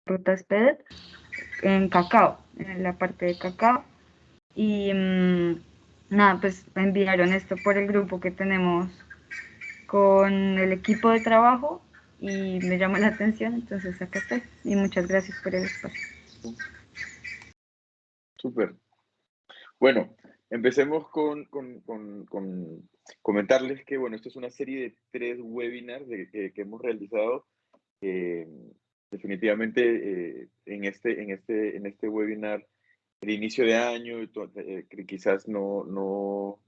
ruta SPED en cacao, en la parte de cacao. Y nada, pues me enviaron esto por el grupo que tenemos con el equipo de trabajo y me llamó la atención, entonces acá estoy. Y muchas gracias por el espacio. Súper. Bueno, empecemos con comentarles que, bueno, esto es una serie de 3 webinars que hemos realizado. Definitivamente, en este webinar de inicio de año, que quizás no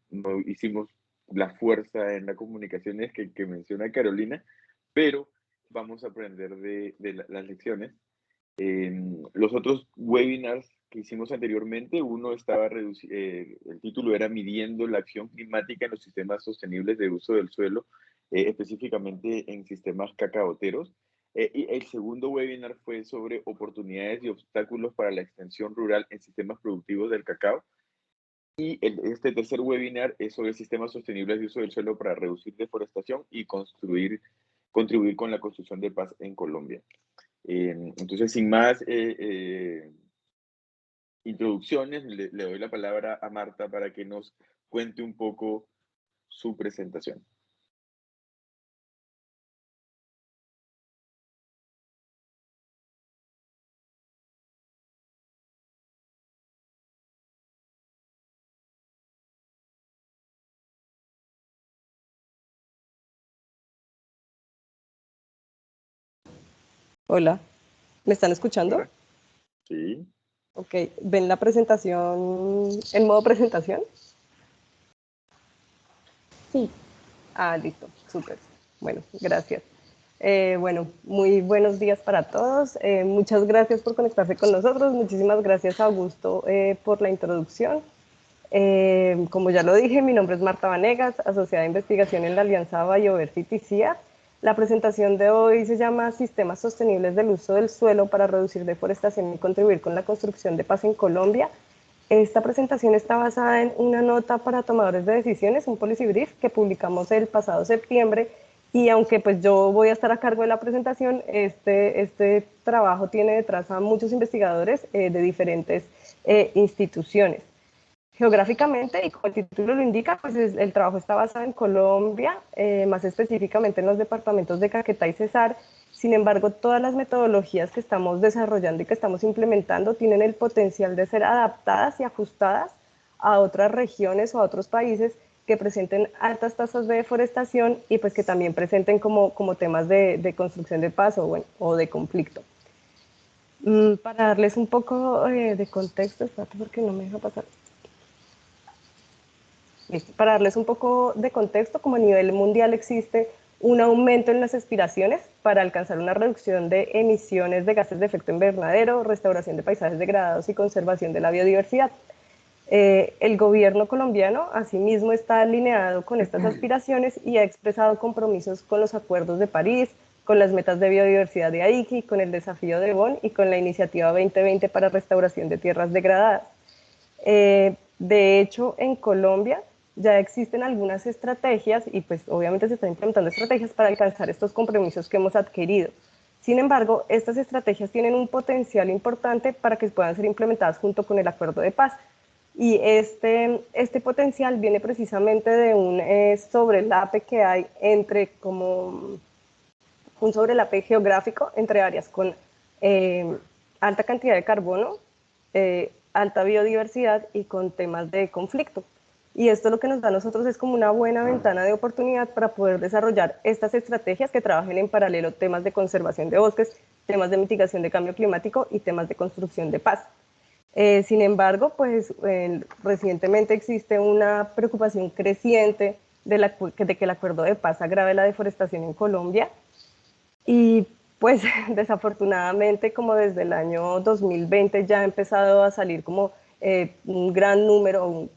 hicimos la fuerza en las comunicaciones que menciona Carolina, pero vamos a aprender de las lecciones. Los otros webinars que hicimos anteriormente, uno estaba el título era Midiendo la acción climática en los sistemas sostenibles de uso del suelo, específicamente en sistemas cacaoteros. Y el segundo webinar fue sobre oportunidades y obstáculos para la extensión rural en sistemas productivos del cacao. Y este tercer webinar es sobre sistemas sostenibles de uso del suelo para reducir deforestación y contribuir con la construcción de paz en Colombia. Entonces, sin más introducciones, le doy la palabra a Marta para que nos cuente un poco su presentación. Hola, ¿me están escuchando? Hola. Sí. Ok, ¿ven la presentación en modo presentación? Sí. Ah, listo, súper. Bueno, gracias. Bueno, muy buenos días para todos. Muchas gracias por conectarse con nosotros. Muchísimas gracias a Augusto por la introducción. Como ya lo dije, mi nombre es Marta Vanegas, asociada de investigación en la Alianza Bioversity CIAR. La presentación de hoy se llama Sistemas sostenibles del uso del suelo para reducir deforestación y contribuir con la construcción de paz en Colombia. Esta presentación está basada en una nota para tomadores de decisiones, un policy brief que publicamos el pasado septiembre, y aunque pues yo voy a estar a cargo de la presentación, este trabajo tiene detrás a muchos investigadores de diferentes instituciones. Geográficamente, y como el título lo indica, pues el trabajo está basado en Colombia, más específicamente en los departamentos de Caquetá y Cesar. Sin embargo, todas las metodologías que estamos desarrollando y que estamos implementando tienen el potencial de ser adaptadas y ajustadas a otras regiones o a otros países que presenten altas tasas de deforestación y pues que también presenten como temas de construcción de paz o de conflicto. Para darles un poco de contexto, espérate porque no me deja pasar. Para darles un poco de contexto, como a nivel mundial existe un aumento en las aspiraciones para alcanzar una reducción de emisiones de gases de efecto invernadero, restauración de paisajes degradados y conservación de la biodiversidad. El gobierno colombiano asimismo está alineado con estas aspiraciones y ha expresado compromisos con los acuerdos de París, con las metas de biodiversidad de Aichi, con el desafío de Bonn y con la iniciativa 2020 para restauración de tierras degradadas. De hecho, en Colombia ya existen algunas estrategias y pues obviamente se están implementando estrategias para alcanzar estos compromisos que hemos adquirido. Sin embargo, estas estrategias tienen un potencial importante para que puedan ser implementadas junto con el acuerdo de paz. Y este potencial viene precisamente de un sobrelape que hay entre como un sobrelape geográfico entre áreas con alta cantidad de carbono, alta biodiversidad y con temas de conflicto. Y esto lo que nos da a nosotros es como una buena ventana de oportunidad para poder desarrollar estas estrategias que trabajen en paralelo temas de conservación de bosques, temas de mitigación de cambio climático y temas de construcción de paz. Sin embargo, pues recientemente existe una preocupación creciente de que el acuerdo de paz agrave la deforestación en Colombia. Y pues desafortunadamente, como desde el año 2020 ya ha empezado a salir como un gran número,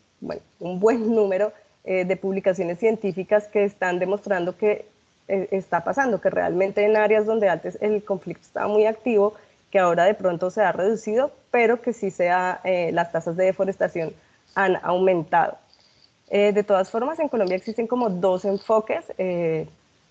un buen número de publicaciones científicas que están demostrando que está pasando, que realmente en áreas donde antes el conflicto estaba muy activo, que ahora de pronto se ha reducido, pero que sí las tasas de deforestación han aumentado. De todas formas, en Colombia existen como dos enfoques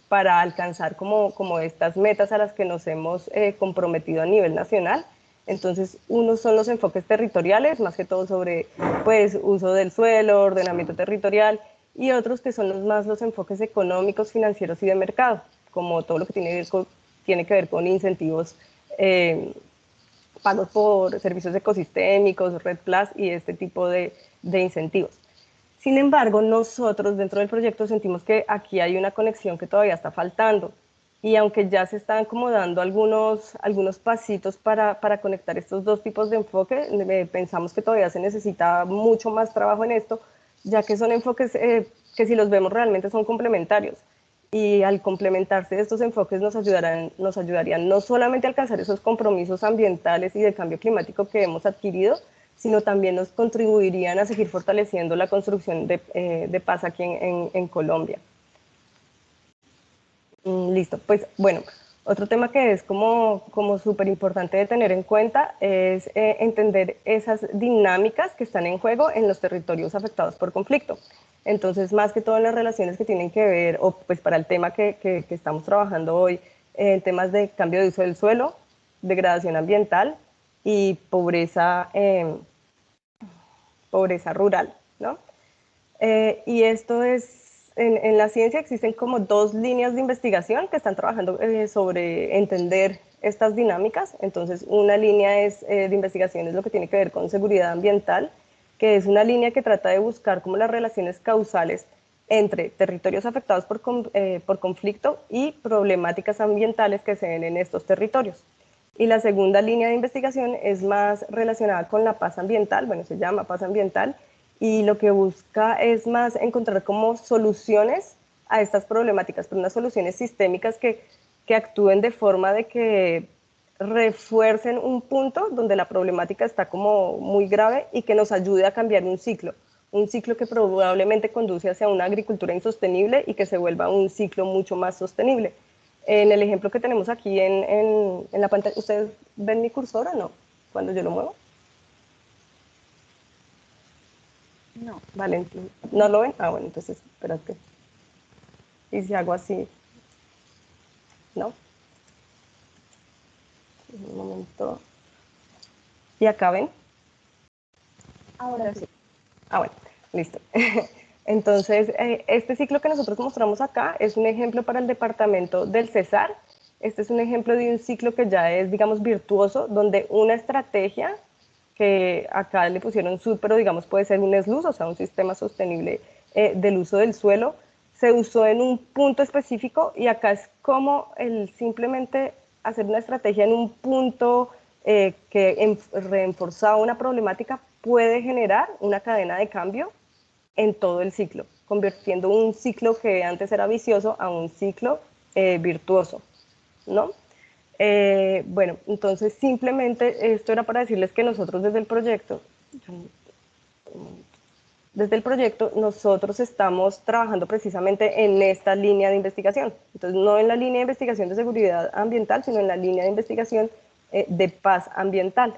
para alcanzar como estas metas a las que nos hemos comprometido a nivel nacional. Entonces, unos son los enfoques territoriales, más que todo sobre pues, uso del suelo, ordenamiento territorial, y otros que son los enfoques económicos, financieros y de mercado, como todo lo que tiene que ver con incentivos, pagos por servicios ecosistémicos, Red Plus y este tipo de incentivos. Sin embargo, nosotros dentro del proyecto sentimos que aquí hay una conexión que todavía está faltando, y aunque ya se están como dando algunos pasitos para conectar estos dos tipos de enfoque, pensamos que todavía se necesita mucho más trabajo en esto, ya que son enfoques que si los vemos realmente son complementarios. Y al complementarse estos enfoques nos ayudarían no solamente a alcanzar esos compromisos ambientales y de cambio climático que hemos adquirido, sino también nos contribuirían a seguir fortaleciendo la construcción de paz aquí en Colombia. Listo, pues bueno, otro tema que es como súper importante de tener en cuenta es entender esas dinámicas que están en juego en los territorios afectados por conflicto. Entonces, más que todo en las relaciones que tienen que ver, o pues para el tema que estamos trabajando hoy, en temas de cambio de uso del suelo, degradación ambiental y pobreza rural, ¿no? Y esto es, en la ciencia existen como dos líneas de investigación que están trabajando sobre entender estas dinámicas. Entonces, una línea de investigación es lo que tiene que ver con seguridad ambiental, que es una línea que trata de buscar como las relaciones causales entre territorios afectados por conflicto y problemáticas ambientales que se ven en estos territorios. Y la segunda línea de investigación es más relacionada con la paz ambiental, bueno, se llama paz ambiental, y lo que busca es más encontrar como soluciones a estas problemáticas, pero unas soluciones sistémicas que actúen de forma de que refuercen un punto donde la problemática está como muy grave y que nos ayude a cambiar un ciclo que probablemente conduce hacia una agricultura insostenible y que se vuelva un ciclo mucho más sostenible. En el ejemplo que tenemos aquí en la pantalla, ¿ustedes ven mi cursor o no? Cuando yo lo muevo. No. Vale, ¿no lo ven? Ah, bueno, entonces, espérate. Y si hago así, ¿no? Un momento. ¿Y acá ven? Ahora sí. Ah, bueno, listo. Entonces, este ciclo que nosotros mostramos acá es un ejemplo para el departamento del Cesar. Este es un ejemplo de un ciclo que ya es, digamos, virtuoso, donde una estrategia que acá le pusieron SUD, pero digamos puede ser un SLUS, o sea, un sistema sostenible del uso del suelo, se usó en un punto específico, y acá es como el simplemente hacer una estrategia en un punto que reforzaba una problemática puede generar una cadena de cambio en todo el ciclo, convirtiendo un ciclo que antes era vicioso a un ciclo virtuoso, ¿no? Bueno, entonces simplemente esto era para decirles que nosotros desde el proyecto nosotros estamos trabajando precisamente en esta línea de investigación. Entonces, no en la línea de investigación de seguridad ambiental, sino en la línea de investigación de paz ambiental.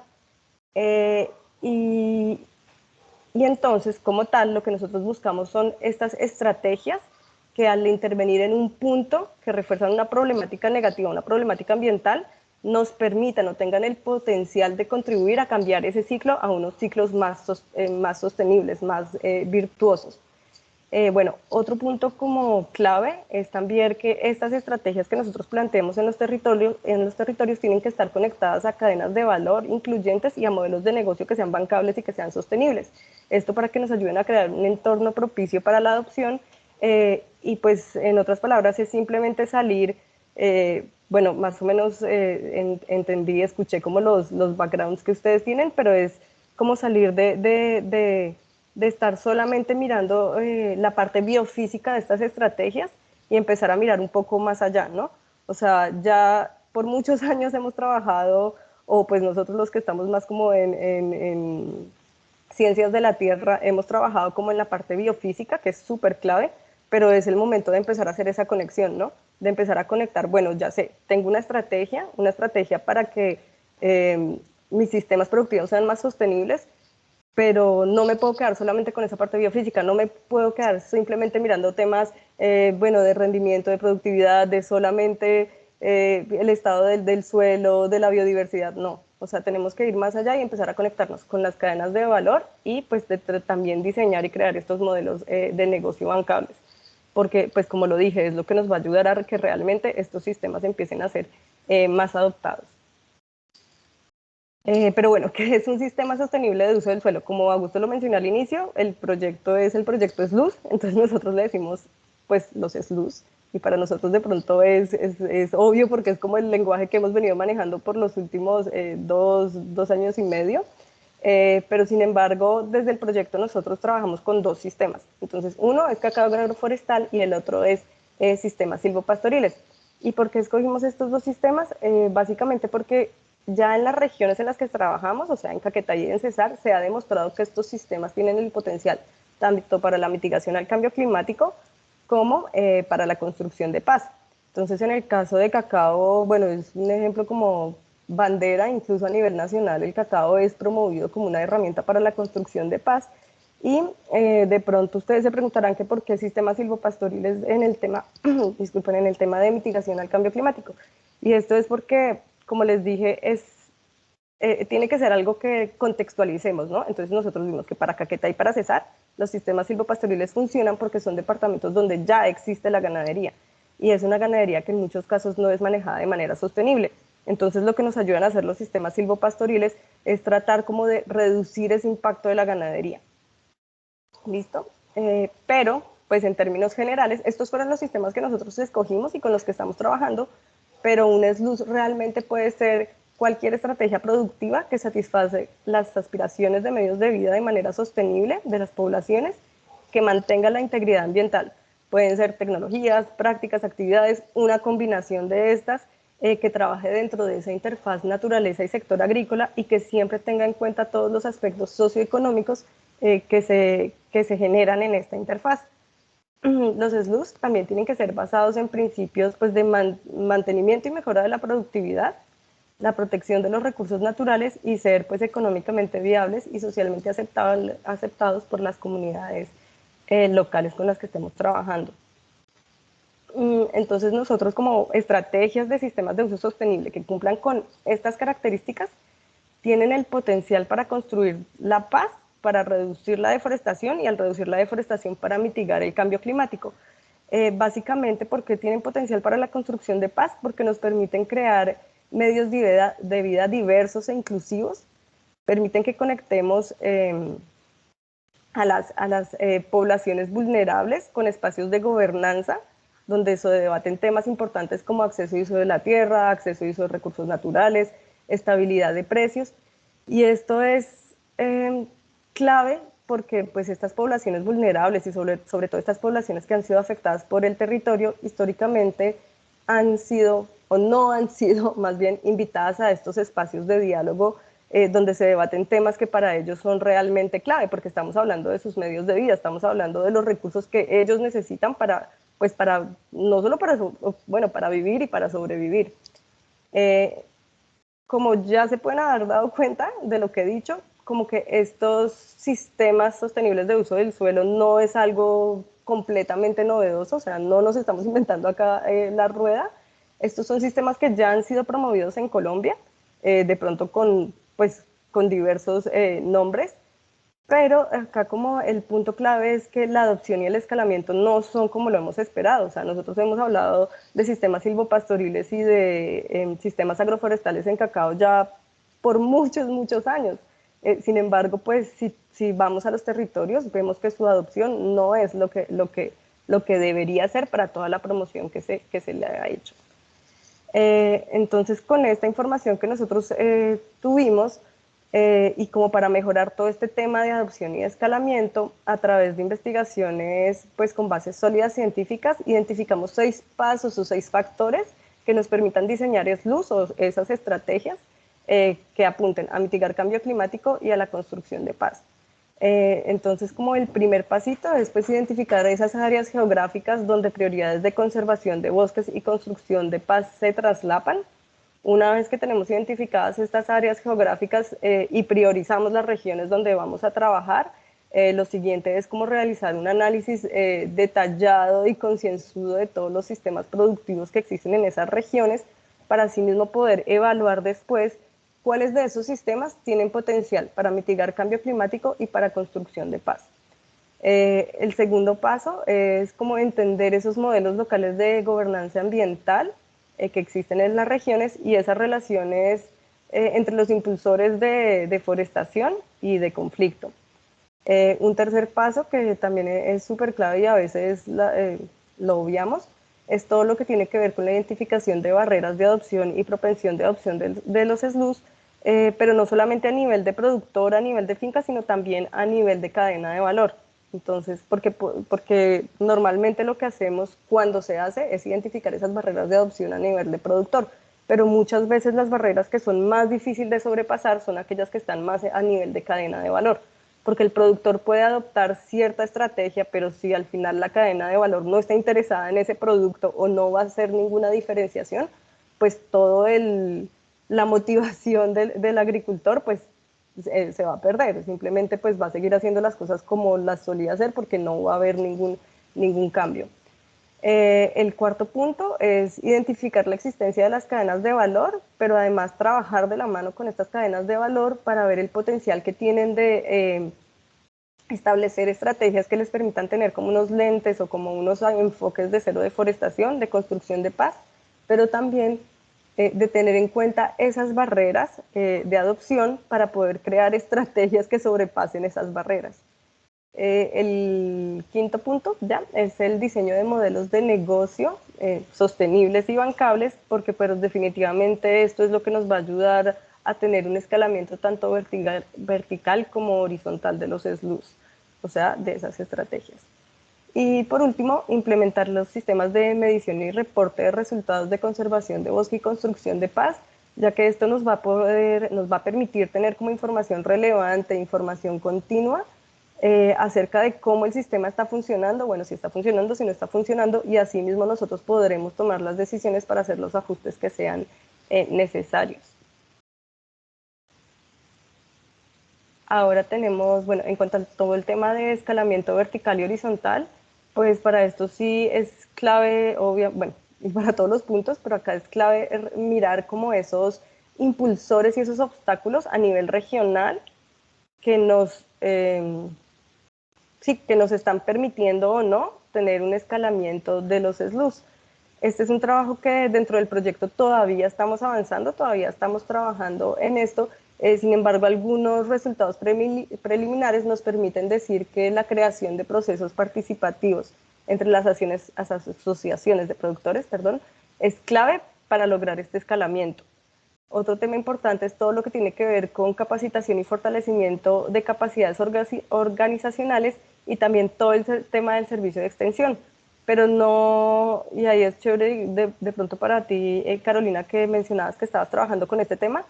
Y entonces, como tal, lo que nosotros buscamos son estas estrategias que al intervenir en un punto que refuerzan una problemática negativa, una problemática ambiental, nos permitan o tengan el potencial de contribuir a cambiar ese ciclo a unos ciclos más sostenibles, más virtuosos. Bueno, otro punto como clave es también que estas estrategias que nosotros planteemos en los territorios tienen que estar conectadas a cadenas de valor incluyentes y a modelos de negocio que sean bancables y que sean sostenibles. Esto para que nos ayuden a crear un entorno propicio para la adopción, y pues en otras palabras es simplemente salir, bueno, más o menos entendí, escuché como los backgrounds que ustedes tienen, pero es como salir de estar solamente mirando la parte biofísica de estas estrategias y empezar a mirar un poco más allá, ¿no? O sea, ya por muchos años hemos trabajado, o pues nosotros los que estamos más como en ciencias de la tierra, hemos trabajado como en la parte biofísica, que es súper clave, pero es el momento de empezar a hacer esa conexión, ¿no? De empezar a conectar, bueno, ya sé, tengo una estrategia para que mis sistemas productivos sean más sostenibles, pero no me puedo quedar solamente con esa parte biofísica, no me puedo quedar simplemente mirando temas, bueno, de rendimiento, de productividad, de solamente el estado del suelo, de la biodiversidad, no. O sea, tenemos que ir más allá y empezar a conectarnos con las cadenas de valor y pues también diseñar y crear estos modelos de negocio bancables. Porque, pues como lo dije, es lo que nos va a ayudar a que realmente estos sistemas empiecen a ser más adoptados. Pero bueno, ¿qué es un sistema sostenible de uso del suelo? Como Augusto lo mencionó al inicio, el proyecto SLUZ, entonces nosotros le decimos pues los SLUZ, y para nosotros de pronto es obvio porque es como el lenguaje que hemos venido manejando por los últimos dos años y medio, pero sin embargo desde el proyecto nosotros trabajamos con dos sistemas, entonces uno es cacao agroforestal y el otro es sistemas silvopastoriles. ¿Y por qué escogimos estos dos sistemas? Básicamente porque ya en las regiones en las que trabajamos, o sea, en Caquetá y en Cesar, se ha demostrado que estos sistemas tienen el potencial tanto para la mitigación al cambio climático como para la construcción de paz. Entonces, en el caso de cacao, bueno, es un ejemplo como bandera, incluso a nivel nacional, el cacao es promovido como una herramienta para la construcción de paz. Y de pronto ustedes se preguntarán que por qué sistemas silvopastoriles en el tema, disculpen, en el tema de mitigación al cambio climático. Y esto es porque, como les dije, tiene que ser algo que contextualicemos, ¿no? Entonces nosotros vimos que para Caquetá y para Cesar, los sistemas silvopastoriles funcionan porque son departamentos donde ya existe la ganadería. Y es una ganadería que en muchos casos no es manejada de manera sostenible. Entonces lo que nos ayudan a hacer los sistemas silvopastoriles es tratar como de reducir ese impacto de la ganadería. ¿Listo? Pero, pues en términos generales, estos fueron los sistemas que nosotros escogimos y con los que estamos trabajando, pero un SLUZ realmente puede ser cualquier estrategia productiva que satisface las aspiraciones de medios de vida de manera sostenible de las poblaciones, que mantenga la integridad ambiental. Pueden ser tecnologías, prácticas, actividades, una combinación de estas que trabaje dentro de esa interfaz naturaleza y sector agrícola y que siempre tenga en cuenta todos los aspectos socioeconómicos que se generan en esta interfaz. Los SLUs también tienen que ser basados en principios pues, de mantenimiento y mejora de la productividad, la protección de los recursos naturales y ser pues, económicamente viables y socialmente aceptados por las comunidades locales con las que estemos trabajando. Entonces nosotros como estrategias de sistemas de uso sostenible que cumplan con estas características tienen el potencial para construir la paz, para reducir la deforestación y al reducir la deforestación para mitigar el cambio climático. Básicamente porque tienen potencial para la construcción de paz, porque nos permiten crear medios de vida diversos e inclusivos, permiten que conectemos a las poblaciones vulnerables con espacios de gobernanza, donde se debaten temas importantes como acceso y uso de la tierra, acceso y uso de recursos naturales, estabilidad de precios. Y esto es clave porque pues, estas poblaciones vulnerables y sobre todo estas poblaciones que han sido afectadas por el territorio, históricamente han sido o no han sido más bien invitadas a estos espacios de diálogo donde se debaten temas que para ellos son realmente clave, porque estamos hablando de sus medios de vida, estamos hablando de los recursos que ellos necesitan pues para no solo para, bueno, para vivir y para sobrevivir. Como ya se pueden haber dado cuenta de lo que he dicho, como que estos sistemas sostenibles de uso del suelo no es algo completamente novedoso, o sea, no nos estamos inventando acá la rueda. Estos son sistemas que ya han sido promovidos en Colombia, de pronto pues, con diversos nombres, pero acá como el punto clave es que la adopción y el escalamiento no son como lo hemos esperado. O sea, nosotros hemos hablado de sistemas silvopastoriles y de sistemas agroforestales en cacao ya por muchos, muchos años. Sin embargo, pues si vamos a los territorios, vemos que su adopción no es lo que debería ser para toda la promoción que se le ha hecho. Entonces, con esta información que nosotros tuvimos, y como para mejorar todo este tema de adopción y de escalamiento, a través de investigaciones pues, con bases sólidas científicas, identificamos 6 pasos o 6 factores que nos permitan diseñar SLUs o esas estrategias que apunten a mitigar cambio climático y a la construcción de paz. Entonces, como el primer pasito es pues, identificar esas áreas geográficas donde prioridades de conservación de bosques y construcción de paz se traslapan. Una vez que tenemos identificadas estas áreas geográficas y priorizamos las regiones donde vamos a trabajar, lo siguiente es como realizar un análisis detallado y concienzudo de todos los sistemas productivos que existen en esas regiones para así mismo poder evaluar después cuáles de esos sistemas tienen potencial para mitigar cambio climático y para construcción de paz. El segundo paso es como entender esos modelos locales de gobernanza ambiental que existen en las regiones y esas relaciones entre los impulsores de deforestación y de conflicto. Un tercer paso que también es súper clave y a veces lo obviamos, es todo lo que tiene que ver con la identificación de barreras de adopción y propensión de adopción de los SLUs, pero no solamente a nivel de productor, a nivel de finca, sino también a nivel de cadena de valor. Entonces, porque normalmente lo que hacemos cuando se hace es identificar esas barreras de adopción a nivel de productor, pero muchas veces las barreras que son más difíciles de sobrepasar son aquellas que están más a nivel de cadena de valor, porque el productor puede adoptar cierta estrategia, pero si al final la cadena de valor no está interesada en ese producto o no va a hacer ninguna diferenciación, pues la motivación del agricultor pues se va a perder, simplemente pues va a seguir haciendo las cosas como las solía hacer porque no va a haber ningún cambio. El cuarto punto es identificar la existencia de las cadenas de valor, pero además trabajar de la mano con estas cadenas de valor para ver el potencial que tienen de establecer estrategias que les permitan tener como unos lentes o como unos enfoques de cero deforestación, de construcción de paz, pero también de tener en cuenta esas barreras de adopción para poder crear estrategias que sobrepasen esas barreras. El quinto punto ya es el diseño de modelos de negocio sostenibles y bancables, porque pero definitivamente esto es lo que nos va a ayudar a tener un escalamiento tanto vertical como horizontal de los SLUs, o sea, de esas estrategias. Y por último, implementar los sistemas de medición y reporte de resultados de conservación de bosque y construcción de paz, ya que esto nos va a permitir tener como información relevante, información continua, acerca de cómo el sistema está funcionando, bueno, si está funcionando, si no está funcionando, y así mismo nosotros podremos tomar las decisiones para hacer los ajustes que sean necesarios. Ahora tenemos, bueno, en cuanto a todo el tema de escalamiento vertical y horizontal, pues para esto sí es clave, bueno, y para todos los puntos, pero acá es clave mirar como esos impulsores y esos obstáculos a nivel regional que que nos están permitiendo o no tener un escalamiento de los SLUs. Este es un trabajo que dentro del proyecto todavía estamos avanzando, todavía estamos trabajando en esto. Sin embargo, algunos resultados preliminares nos permiten decir que la creación de procesos participativos entre las asociaciones de productores, es clave para lograr este escalamiento. Otro tema importante es todo lo que tiene que ver con capacitación y fortalecimiento de capacidades organizacionales y también todo el tema del servicio de extensión. Pero no, y ahí es chévere de pronto para ti, Carolina, que mencionabas que estabas trabajando con este tema.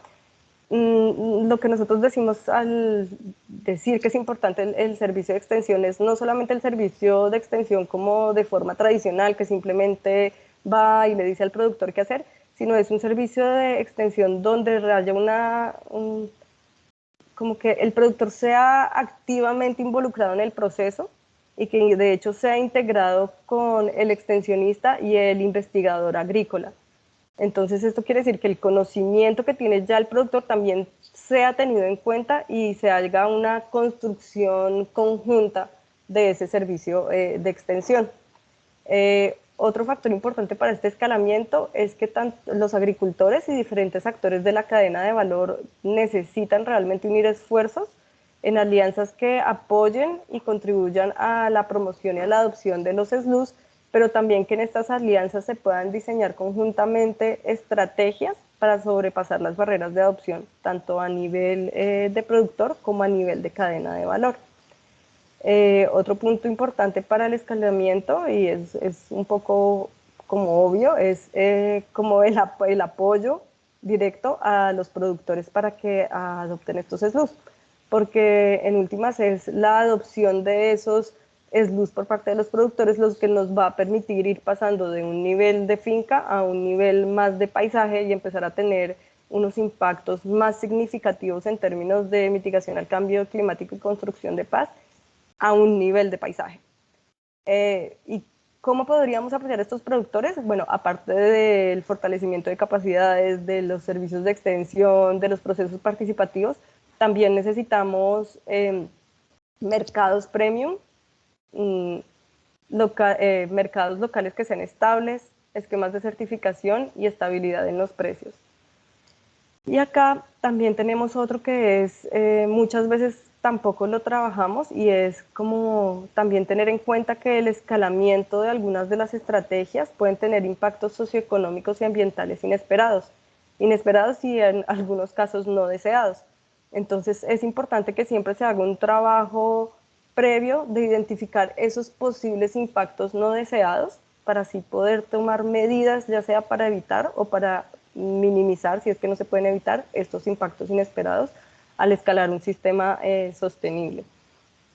Lo que nosotros decimos al decir que es importante el servicio de extensión es no solamente el servicio de extensión como de forma tradicional, que simplemente va y le dice al productor qué hacer, sino es un servicio de extensión donde haya como que el productor sea activamente involucrado en el proceso y que de hecho sea integrado con el extensionista y el investigador agrícola. Entonces esto quiere decir que el conocimiento que tiene ya el productor también sea tenido en cuenta y se haga una construcción conjunta de ese servicio de extensión. Otro factor importante para este escalamiento es que los agricultores y diferentes actores de la cadena de valor necesitan realmente unir esfuerzos en alianzas que apoyen y contribuyan a la promoción y a la adopción de los SLUs, pero también que en estas alianzas se puedan diseñar conjuntamente estrategias para sobrepasar las barreras de adopción, tanto a nivel de productor como a nivel de cadena de valor. Otro punto importante para el escalamiento, y es un poco como obvio, es como el apoyo directo a los productores para que adopten estos SLUs, porque en últimas es la adopción de esos es luz por parte de los productores, lo que nos va a permitir ir pasando de un nivel de finca a un nivel más de paisaje y empezar a tener unos impactos más significativos en términos de mitigación al cambio climático y construcción de paz a un nivel de paisaje. ¿Y cómo podríamos apoyar a estos productores? Bueno, aparte del fortalecimiento de capacidades, de los servicios de extensión, de los procesos participativos, también necesitamos mercados premium, mercados locales que sean estables, esquemas de certificación y estabilidad en los precios. Y acá también tenemos otro que es, muchas veces tampoco lo trabajamos, y es como también tener en cuenta que el escalamiento de algunas de las estrategias pueden tener impactos socioeconómicos y ambientales inesperados y en algunos casos no deseados. Entonces es importante que siempre se haga un trabajo previo de identificar esos posibles impactos no deseados para así poder tomar medidas, ya sea para evitar o para minimizar, si es que no se pueden evitar, estos impactos inesperados al escalar un sistema sostenible,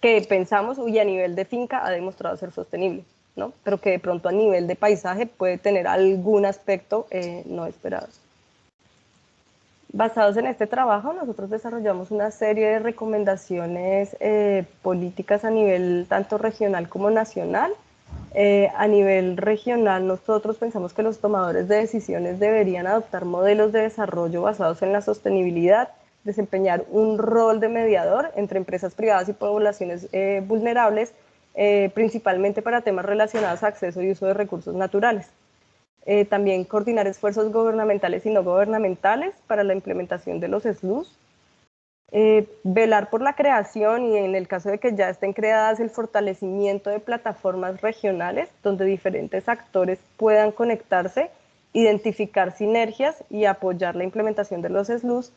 que pensamos, uy, a nivel de finca ha demostrado ser sostenible, ¿no? Pero que de pronto a nivel de paisaje puede tener algún aspecto no esperado. Basados en este trabajo, nosotros desarrollamos una serie de recomendaciones políticas a nivel tanto regional como nacional. A nivel regional, nosotros pensamos que los tomadores de decisiones deberían adoptar modelos de desarrollo basados en la sostenibilidad, desempeñar un rol de mediador entre empresas privadas y poblaciones vulnerables, principalmente para temas relacionados a acceso y uso de recursos naturales. También coordinar esfuerzos gubernamentales y no gubernamentales para la implementación de los SLUs. Velar por la creación y, en el caso de que ya estén creadas, el fortalecimiento de plataformas regionales donde diferentes actores puedan conectarse, identificar sinergias y apoyar la implementación de los SLUs.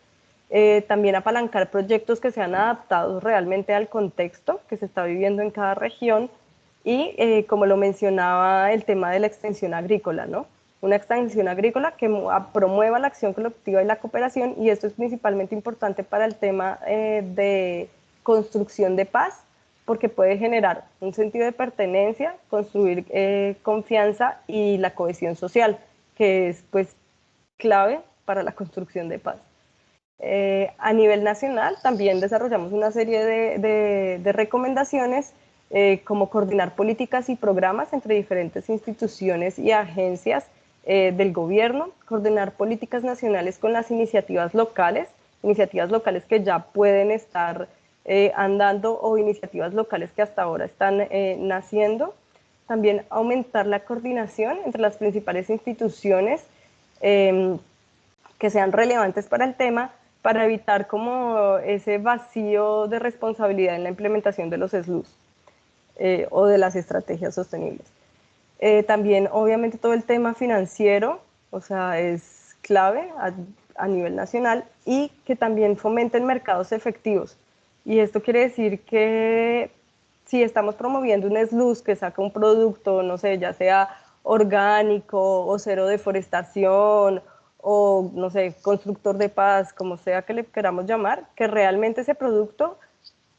También apalancar proyectos que sean adaptados realmente al contexto que se está viviendo en cada región y, como lo mencionaba, el tema de la extensión agrícola, ¿no? Una extensión agrícola que promueva la acción colectiva y la cooperación, y esto es principalmente importante para el tema de construcción de paz, porque puede generar un sentido de pertenencia, construir confianza y la cohesión social, que es pues clave para la construcción de paz. A nivel nacional también desarrollamos una serie de recomendaciones, como coordinar políticas y programas entre diferentes instituciones y agencias del gobierno, coordinar políticas nacionales con las iniciativas locales que ya pueden estar andando o iniciativas locales que hasta ahora están naciendo. También aumentar la coordinación entre las principales instituciones que sean relevantes para el tema, para evitar como ese vacío de responsabilidad en la implementación de los SLUs o de las estrategias sostenibles. También, obviamente, todo el tema financiero, o sea, es clave a nivel nacional, y que también fomenten mercados efectivos. Y esto quiere decir que si estamos promoviendo un SLUs que saca un producto, no sé, ya sea orgánico o cero deforestación o, no sé, constructor de paz, como sea que le queramos llamar, que realmente ese producto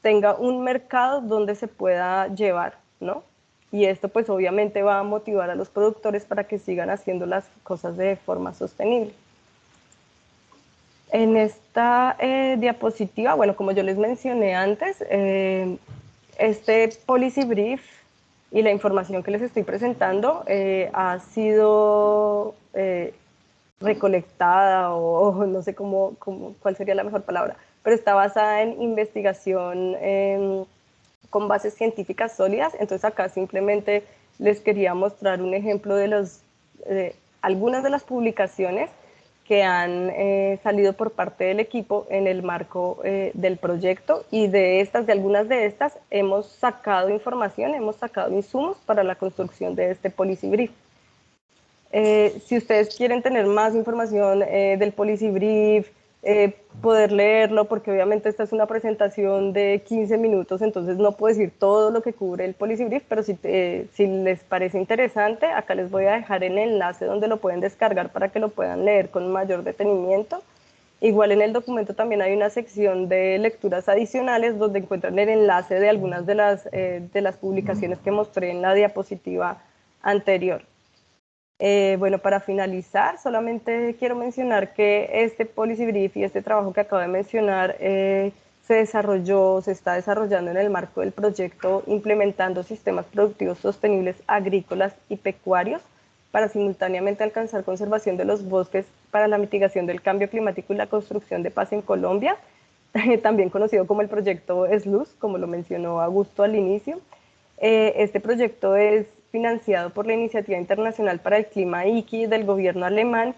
tenga un mercado donde se pueda llevar, ¿no? Y esto pues obviamente va a motivar a los productores para que sigan haciendo las cosas de forma sostenible. En esta diapositiva, bueno, como yo les mencioné antes, este policy brief y la información que les estoy presentando ha sido recolectada o no sé cuál sería la mejor palabra, pero está basada en investigación con bases científicas sólidas. Entonces acá simplemente les quería mostrar un ejemplo de algunas de las publicaciones que han salido por parte del equipo en el marco del proyecto, y de algunas de estas hemos sacado información, hemos sacado insumos para la construcción de este policy brief. Si ustedes quieren tener más información del policy brief, poder leerlo, porque obviamente esta es una presentación de 15 minutos, entonces no puedo decir todo lo que cubre el policy brief, pero si les parece interesante, acá les voy a dejar el enlace donde lo pueden descargar para que lo puedan leer con mayor detenimiento. Igual en el documento también hay una sección de lecturas adicionales donde encuentran el enlace de algunas de las publicaciones que mostré en la diapositiva anterior. Bueno, para finalizar, solamente quiero mencionar que este Policy Brief y este trabajo que acabo de mencionar se está desarrollando en el marco del proyecto Implementando Sistemas Productivos Sostenibles Agrícolas y Pecuarios para simultáneamente alcanzar conservación de los bosques para la mitigación del cambio climático y la construcción de paz en Colombia, también conocido como el proyecto SLUZ, como lo mencionó Augusto al inicio. Este proyecto es financiado por la Iniciativa Internacional para el Clima ICI del gobierno alemán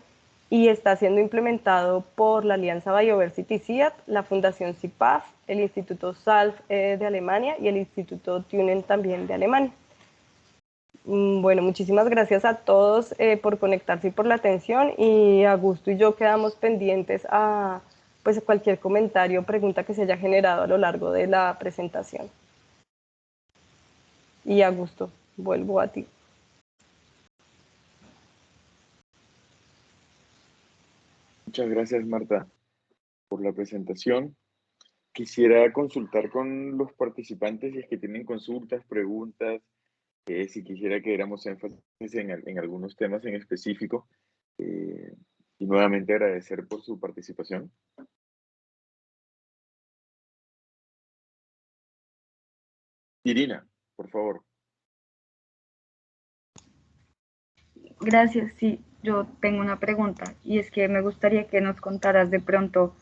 y está siendo implementado por la Alianza Biodiversity CIAT, la Fundación CIPAF, el Instituto SALF de Alemania y el Instituto Thünen también de Alemania. Bueno, muchísimas gracias a todos por conectarse y por la atención, y Augusto y yo quedamos pendientes a pues, cualquier comentario o pregunta que se haya generado a lo largo de la presentación. Y Augusto, vuelvo a ti. Muchas gracias, Marta, por la presentación. Quisiera consultar con los participantes si es que tienen consultas, preguntas, si quisiera que diéramos énfasis en algunos temas en específico. Y nuevamente agradecer por su participación. Irina, por favor. Gracias, sí, yo tengo una pregunta y es que me gustaría que nos contaras de pronto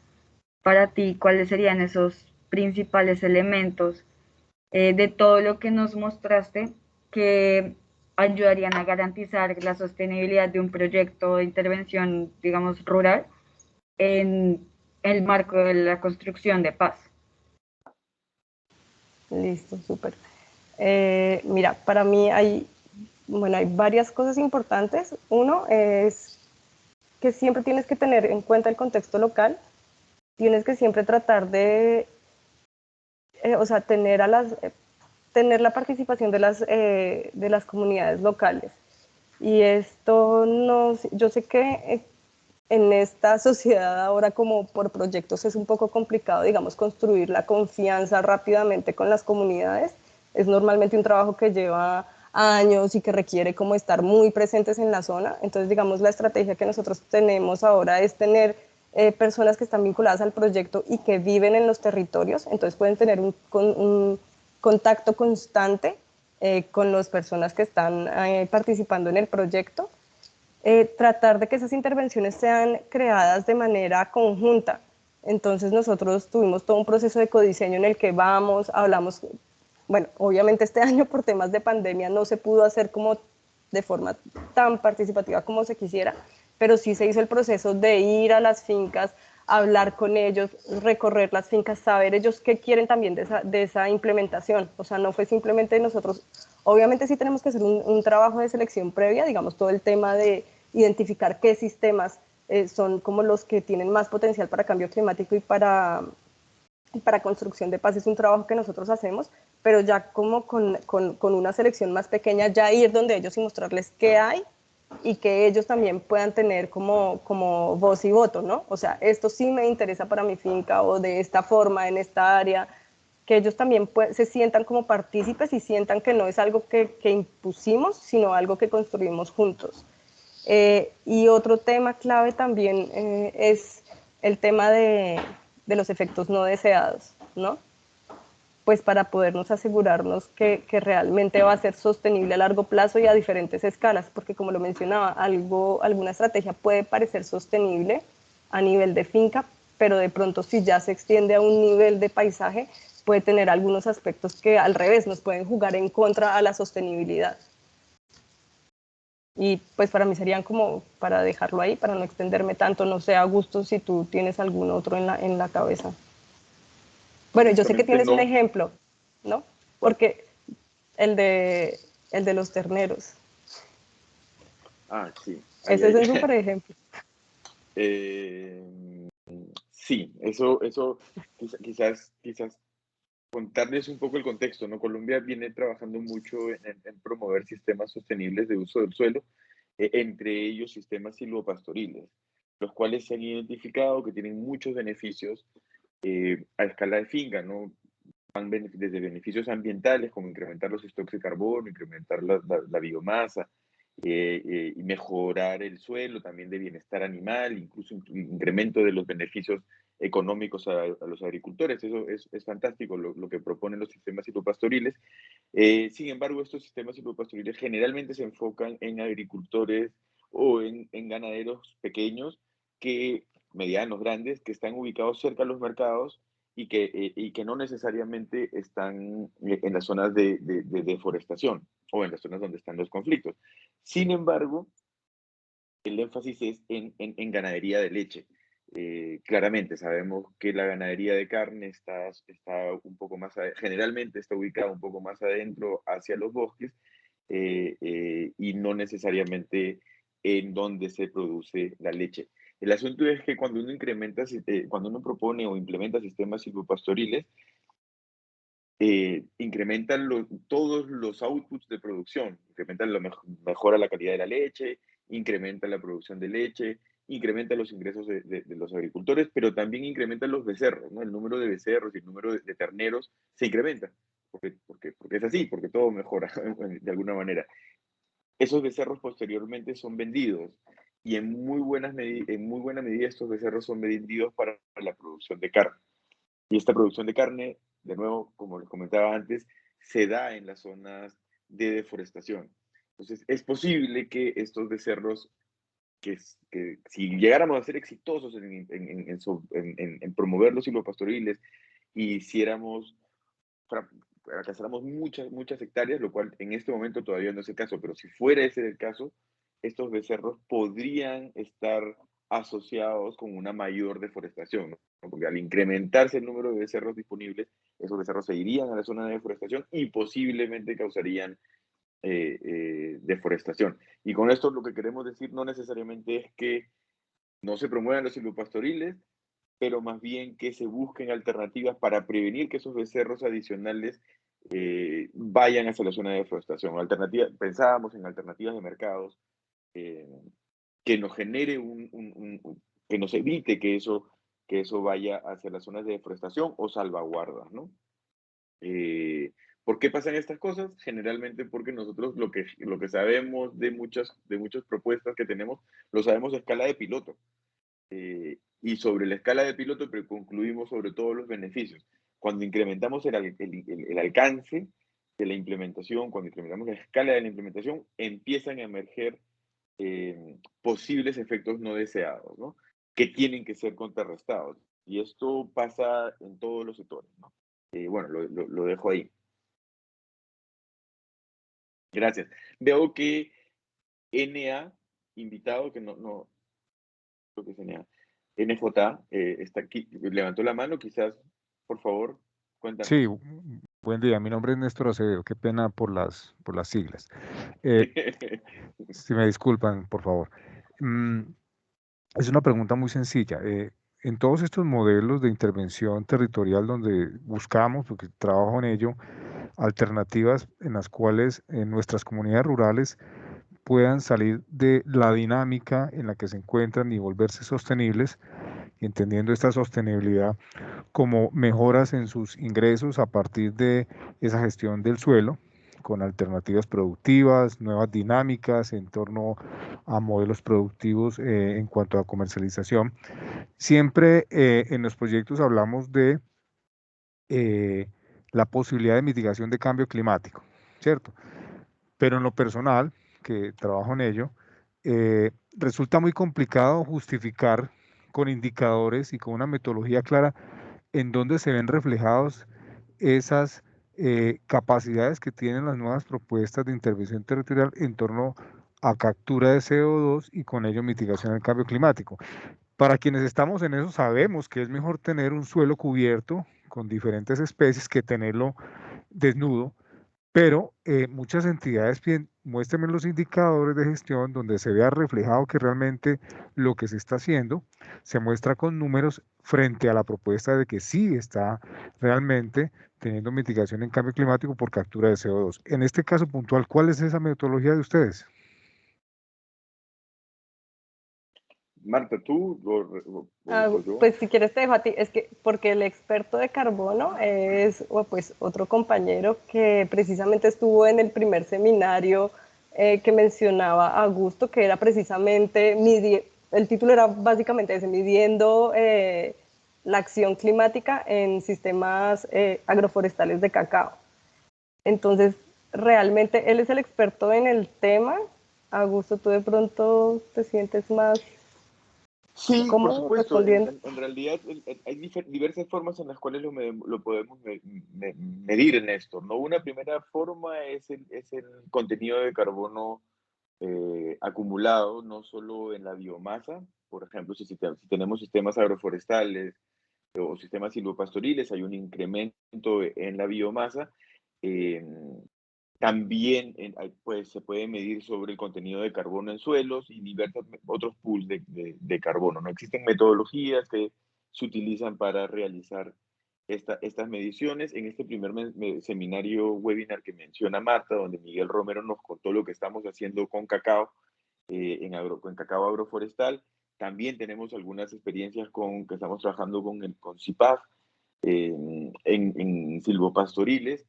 para ti cuáles serían esos principales elementos de todo lo que nos mostraste que ayudarían a garantizar la sostenibilidad de un proyecto de intervención, digamos, rural en el marco de la construcción de paz. Listo, súper. Mira, para mí hay varias cosas importantes. Uno es que siempre tienes que tener en cuenta el contexto local, tienes que siempre tratar de, tener la participación de las comunidades locales. Y esto yo sé que en esta sociedad ahora, como por proyectos, es un poco complicado, digamos, construir la confianza rápidamente con las comunidades. Es normalmente un trabajo que lleva años y que requiere como estar muy presentes en la zona. Entonces, digamos, la estrategia que nosotros tenemos ahora es tener personas que están vinculadas al proyecto y que viven en los territorios, entonces pueden tener un contacto constante con las personas que están participando en el proyecto. Tratar de que esas intervenciones sean creadas de manera conjunta. Entonces nosotros tuvimos todo un proceso de codiseño en el que hablamos, bueno, obviamente este año por temas de pandemia no se pudo hacer como de forma tan participativa como se quisiera, pero sí se hizo el proceso de ir a las fincas, hablar con ellos, recorrer las fincas, saber ellos qué quieren también de esa implementación. O sea, no fue simplemente nosotros, obviamente sí tenemos que hacer un trabajo de selección previa, digamos, todo el tema de identificar qué sistemas son como los que tienen más potencial para cambio climático y para construcción de paz, es un trabajo que nosotros hacemos, pero ya como con una selección más pequeña, ya ir donde ellos y mostrarles qué hay y que ellos también puedan tener como voz y voto, ¿no? O sea, esto sí me interesa para mi finca o de esta forma, en esta área, que ellos también se sientan como partícipes y sientan que no es algo que impusimos, sino algo que construimos juntos. Y otro tema clave también es el tema de los efectos no deseados, ¿no? Pues para podernos asegurarnos que realmente va a ser sostenible a largo plazo y a diferentes escalas, porque como lo mencionaba, alguna estrategia puede parecer sostenible a nivel de finca, pero de pronto si ya se extiende a un nivel de paisaje, puede tener algunos aspectos que al revés nos pueden jugar en contra a la sostenibilidad. Y pues para mí serían como para dejarlo ahí, para no extenderme tanto. No sé, Augusto, si tú tienes algún otro en la cabeza. Bueno, yo sé que tienes un ejemplo, ¿no? Porque el de los terneros. Ah, sí. Ese es un súper ejemplo. Sí, eso quizás contarles un poco el contexto, ¿no? Colombia viene trabajando mucho en promover sistemas sostenibles de uso del suelo, entre ellos sistemas silvopastoriles. los cuales se han identificado que tienen muchos beneficios a escala de finca, ¿no? Van desde beneficios ambientales, como incrementar los stocks de carbono, incrementar la biomasa, y mejorar el suelo, también de bienestar animal, incluso incremento de los beneficios económicos a los agricultores. Eso es fantástico lo que proponen los sistemas silvopastoriles. Sin embargo, estos sistemas silvopastoriles generalmente se enfocan en agricultores o en ganaderos pequeños, medianos, grandes, que están ubicados cerca de los mercados y que no necesariamente están en las zonas de deforestación o en las zonas donde están los conflictos. Sin embargo, el énfasis es en ganadería de leche. Claramente sabemos que la ganadería de carne está un poco más, generalmente está ubicada un poco más adentro hacia los bosques, y no necesariamente en donde se produce la leche. El asunto es que cuando cuando uno propone o implementa sistemas silvopastoriles, incrementan todos los outputs de producción, mejora la calidad de la leche, incrementa la producción de leche, incrementa los ingresos de los agricultores, pero también incrementa los becerros, ¿no? El número de becerros y el número de terneros se incrementa, porque es así, porque todo mejora de alguna manera. Esos becerros posteriormente son vendidos y en muy buena medida estos becerros son vendidos para la producción de carne. Y esta producción de carne, de nuevo, como les comentaba antes, se da en las zonas de deforestación. Entonces, es posible que estos becerros, que si llegáramos a ser exitosos en promover los silvopastoriles y hiciéramos, alcanzáramos muchas hectáreas, lo cual en este momento todavía no es el caso, pero si fuera ese el caso, estos becerros podrían estar asociados con una mayor deforestación, ¿no? Porque al incrementarse el número de becerros disponibles, esos becerros se irían a la zona de deforestación y posiblemente causarían deforestación. Y con esto lo que queremos decir no necesariamente es que no se promuevan los silvopastoriles, pero más bien que se busquen alternativas para prevenir que esos becerros adicionales vayan hacia la zona de deforestación. Pensábamos en alternativas de mercados, que nos genere que nos evite que eso vaya hacia las zonas de deforestación o salvaguardas, ¿no? ¿Por qué pasan estas cosas? Generalmente porque nosotros lo que sabemos de muchas propuestas que tenemos, lo sabemos a escala de piloto. Y sobre la escala de piloto concluimos sobre todos los beneficios. Cuando incrementamos el alcance de la implementación, cuando incrementamos la escala de la implementación, empiezan a emerger posibles efectos no deseados, ¿no? Que tienen que ser contrarrestados. Y esto pasa en todos los sectores, ¿no? Bueno, lo dejo ahí. Gracias. Veo que NA, invitado, que no creo que es NA, NJ, está aquí, levantó la mano, quizás, por favor, cuéntanos. Sí, buen día. Mi nombre es Néstor Acevedo. Qué pena por las siglas. Si me disculpan, por favor. Es una pregunta muy sencilla. En todos estos modelos de intervención territorial donde buscamos, porque trabajo en ello, alternativas en las cuales en nuestras comunidades rurales puedan salir de la dinámica en la que se encuentran y volverse sostenibles, y entendiendo esta sostenibilidad como mejoras en sus ingresos a partir de esa gestión del suelo, con alternativas productivas, nuevas dinámicas en torno a modelos productivos en cuanto a comercialización. Siempre en los proyectos hablamos de la posibilidad de mitigación de cambio climático, ¿cierto? Pero en lo personal, que trabajo en ello, resulta muy complicado justificar con indicadores y con una metodología clara en dónde se ven reflejados esas capacidades que tienen las nuevas propuestas de intervención territorial en torno a captura de CO2 y con ello mitigación del cambio climático. Para quienes estamos en eso sabemos que es mejor tener un suelo cubierto con diferentes especies que tenerlo desnudo, pero muchas entidades piden, muéstrenme los indicadores de gestión donde se vea reflejado que realmente lo que se está haciendo se muestra con números frente a la propuesta de que sí está realmente teniendo mitigación en cambio climático por captura de CO2. En este caso puntual, ¿cuál es esa metodología de ustedes? Marta, ¿tú o yo? Pues si quieres te dejo a ti, es que porque el experto de carbono es pues otro compañero que precisamente estuvo en el primer seminario que mencionaba Augusto, que era precisamente, el título era básicamente ese, midiendo la acción climática en sistemas agroforestales de cacao. Entonces, realmente él es el experto en el tema. Augusto, tú de pronto te sientes más Sí, por cómodo supuesto. respondiendo. En realidad hay diversas formas en las cuales lo podemos medir en esto, ¿no? Una primera forma es el contenido de carbono acumulado, no solo en la biomasa. Por ejemplo, si tenemos sistemas agroforestales o sistemas silvopastoriles, hay un incremento en la biomasa. Eh, También pues, se puede medir sobre el contenido de carbono en suelos y diversos otros pools de carbono, ¿no? Existen metodologías que se utilizan para realizar estas mediciones. En este primer seminario webinar que menciona Marta, donde Miguel Romero nos contó lo que estamos haciendo con cacao, en cacao agroforestal, también tenemos algunas experiencias que estamos trabajando con CIPAF en silvopastoriles.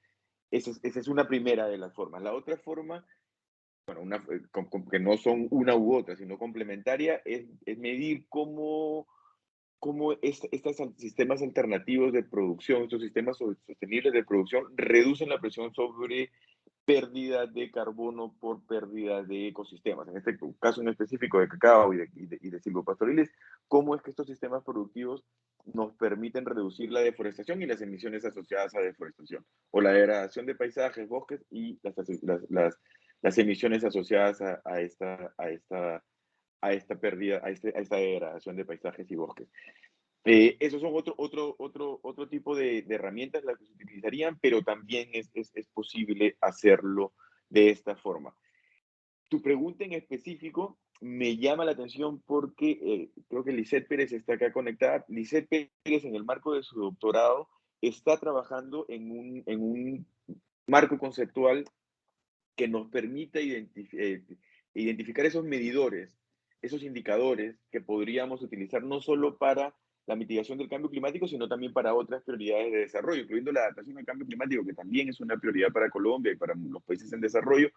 Esa es una primera de las formas. La otra forma, bueno, que no son una u otra, sino complementaria, es medir cómo estos sistemas alternativos de producción, estos sistemas sostenibles de producción, reducen la presión sobre pérdida de carbono por pérdida de ecosistemas. En este caso en específico de cacao y de silvopastoriles, cómo es que estos sistemas productivos nos permiten reducir la deforestación y las emisiones asociadas a deforestación, o la degradación de paisajes, bosques y las emisiones asociadas a esta pérdida, a esta degradación de paisajes y bosques. Esos son otro tipo de herramientas las que se utilizarían, pero también es posible hacerlo de esta forma. Tu pregunta en específico me llama la atención porque creo que Lisette Pérez está acá conectada. Lisette Pérez, en el marco de su doctorado, está trabajando en un marco conceptual que nos permita identificar esos medidores, esos indicadores que podríamos utilizar no solo para la mitigación del cambio climático, sino también para otras prioridades de desarrollo, incluyendo la adaptación al cambio climático, que también es una prioridad para Colombia y para los países en desarrollo,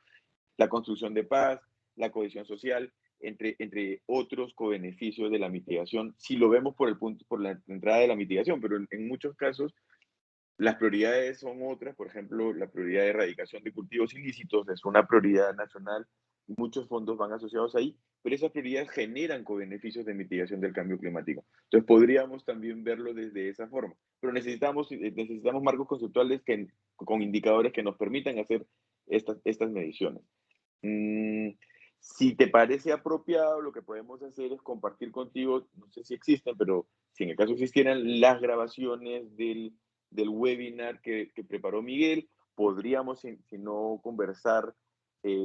la construcción de paz, la cohesión social, entre otros cobeneficios de la mitigación, si lo vemos por la entrada de la mitigación, pero en muchos casos las prioridades son otras. Por ejemplo, la prioridad de erradicación de cultivos ilícitos es una prioridad nacional y muchos fondos van asociados ahí, pero esas prioridades generan co-beneficios de mitigación del cambio climático. Entonces podríamos también verlo desde esa forma, pero necesitamos marcos conceptuales con indicadores que nos permitan hacer estas mediciones. Si te parece apropiado, lo que podemos hacer es compartir contigo, no sé si existen, pero si en el caso existieran las grabaciones del webinar que preparó Miguel, podríamos, si no, conversar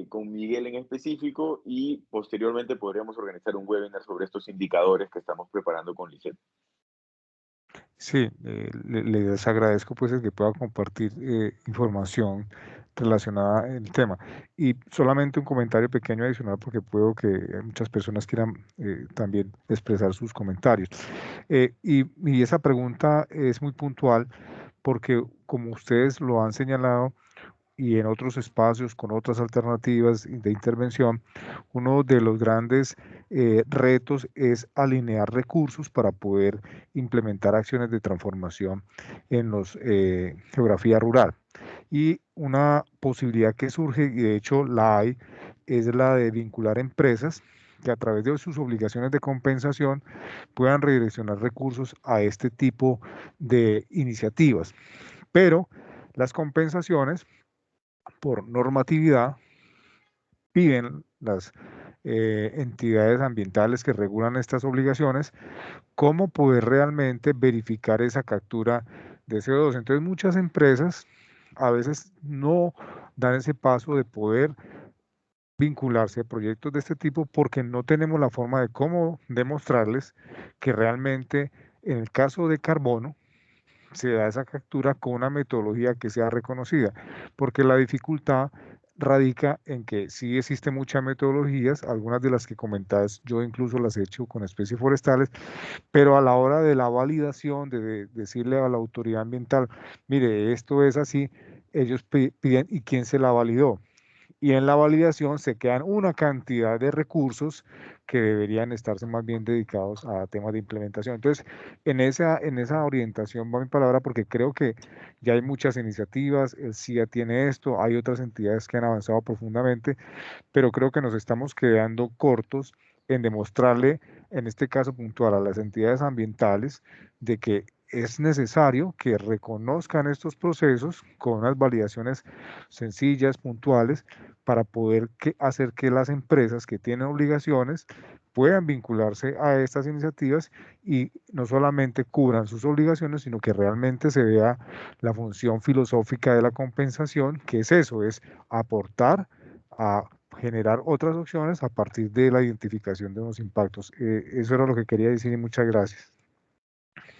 con Miguel en específico y posteriormente podríamos organizar un webinar sobre estos indicadores que estamos preparando con Lisette. Sí, les agradezco pues el que pueda compartir información relacionada al tema. Y solamente un comentario pequeño adicional porque puedo que muchas personas quieran también expresar sus comentarios. Y esa pregunta es muy puntual porque como ustedes lo han señalado, y en otros espacios con otras alternativas de intervención, uno de los grandes retos es alinear recursos para poder implementar acciones de transformación en los geografía rural. Y una posibilidad que surge, y de hecho la hay, es la de vincular empresas que a través de sus obligaciones de compensación puedan redireccionar recursos a este tipo de iniciativas. Pero las compensaciones por normatividad piden las entidades ambientales que regulan estas obligaciones cómo poder realmente verificar esa captura de CO2. Entonces muchas empresas a veces no dan ese paso de poder vincularse a proyectos de este tipo porque no tenemos la forma de cómo demostrarles que realmente en el caso de carbono se da esa captura con una metodología que sea reconocida, porque la dificultad radica en que sí existen muchas metodologías, algunas de las que comentás yo incluso las he hecho con especies forestales, pero a la hora de la validación, de decirle a la autoridad ambiental, mire, esto es así, ellos piden, ¿y quién se la validó? Y en la validación se quedan una cantidad de recursos que deberían estarse más bien dedicados a temas de implementación. Entonces, en esa orientación va mi palabra, porque creo que ya hay muchas iniciativas, el CIA tiene esto, hay otras entidades que han avanzado profundamente, pero creo que nos estamos quedando cortos en demostrarle, en este caso puntual, a las entidades ambientales de que es necesario que reconozcan estos procesos con unas validaciones sencillas, puntuales, para poder hacer que las empresas que tienen obligaciones puedan vincularse a estas iniciativas y no solamente cubran sus obligaciones, sino que realmente se vea la función filosófica de la compensación, que es eso, es aportar a generar otras opciones a partir de la identificación de los impactos. Eso era lo que quería decir y muchas gracias.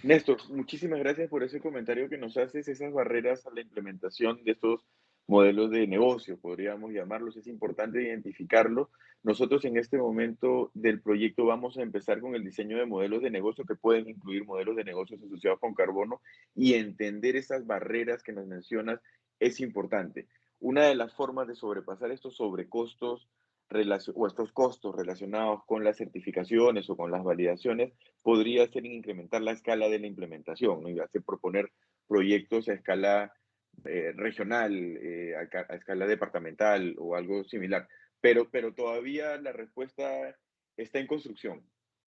Néstor, muchísimas gracias por ese comentario que nos haces. Esas barreras a la implementación de estos modelos de negocio, podríamos llamarlos, es importante identificarlo. Nosotros en este momento del proyecto vamos a empezar con el diseño de modelos de negocio que pueden incluir modelos de negocios asociados con carbono, y entender esas barreras que nos mencionas es importante. Una de las formas de sobrepasar estos sobrecostos o estos costos relacionados con las certificaciones o con las validaciones podría ser incrementar la escala de la implementación, ¿no? Y hacer proponer proyectos a escala regional, a escala departamental o algo similar. Pero todavía la respuesta está en construcción.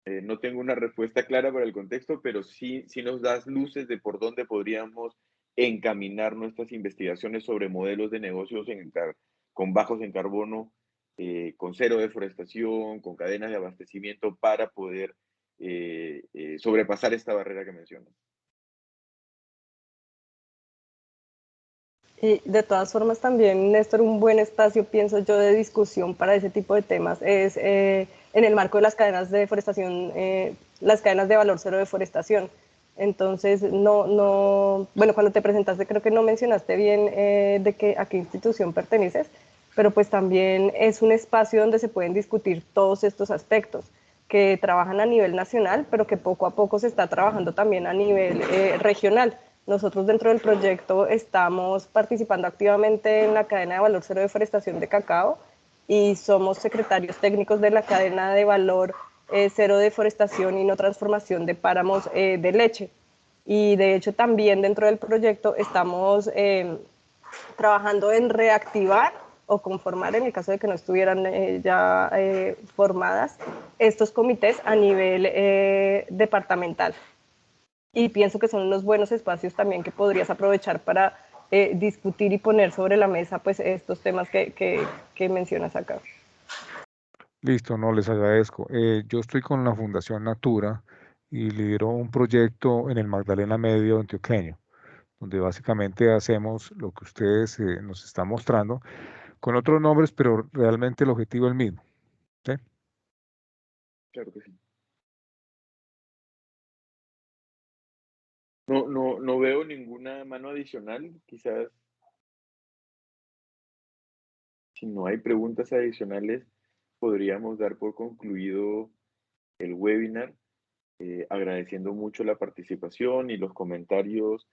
No tengo una respuesta clara para el contexto, pero sí nos das luces de por dónde podríamos encaminar nuestras investigaciones sobre modelos de negocios con bajos en carbono, con cero deforestación, con cadenas de abastecimiento para poder sobrepasar esta barrera que mencionas. Y de todas formas también, Néstor, un buen espacio, pienso yo, de discusión para ese tipo de temas es en el marco de las cadenas de deforestación, las cadenas de valor cero de deforestación. Entonces, bueno, cuando te presentaste creo que no mencionaste bien de a qué institución perteneces, pero pues también es un espacio donde se pueden discutir todos estos aspectos que trabajan a nivel nacional, pero que poco a poco se está trabajando también a nivel regional. Nosotros dentro del proyecto estamos participando activamente en la cadena de valor cero de deforestación de cacao y somos secretarios técnicos de la cadena de valor cero de deforestación y no transformación de páramos de leche. Y de hecho también dentro del proyecto estamos trabajando en reactivar o conformar, en el caso de que no estuvieran ya formadas, estos comités a nivel departamental. Y pienso que son unos buenos espacios también que podrías aprovechar para discutir y poner sobre la mesa pues estos temas que mencionas acá. Listo, no, les agradezco. Yo estoy con la Fundación Natura y lidero un proyecto en el Magdalena Medio antioqueño, donde básicamente hacemos lo que ustedes nos están mostrando, con otros nombres, pero realmente el objetivo es el mismo. ¿Sí? Claro que sí. No veo ninguna mano adicional. Quizás, si no hay preguntas adicionales, podríamos dar por concluido el webinar, agradeciendo mucho la participación y los comentarios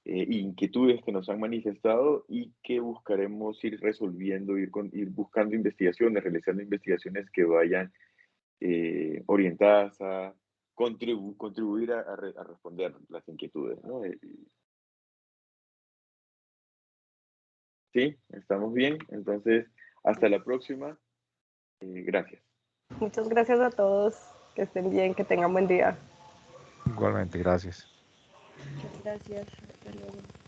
e inquietudes que nos han manifestado, y que buscaremos ir resolviendo, ir buscando investigaciones, realizando investigaciones que vayan orientadas a contribuir a responder las inquietudes, ¿no? Sí, estamos bien. Entonces, hasta la próxima. Gracias. Muchas gracias a todos, que estén bien, que tengan buen día. Igualmente, gracias. Gracias. Hasta luego.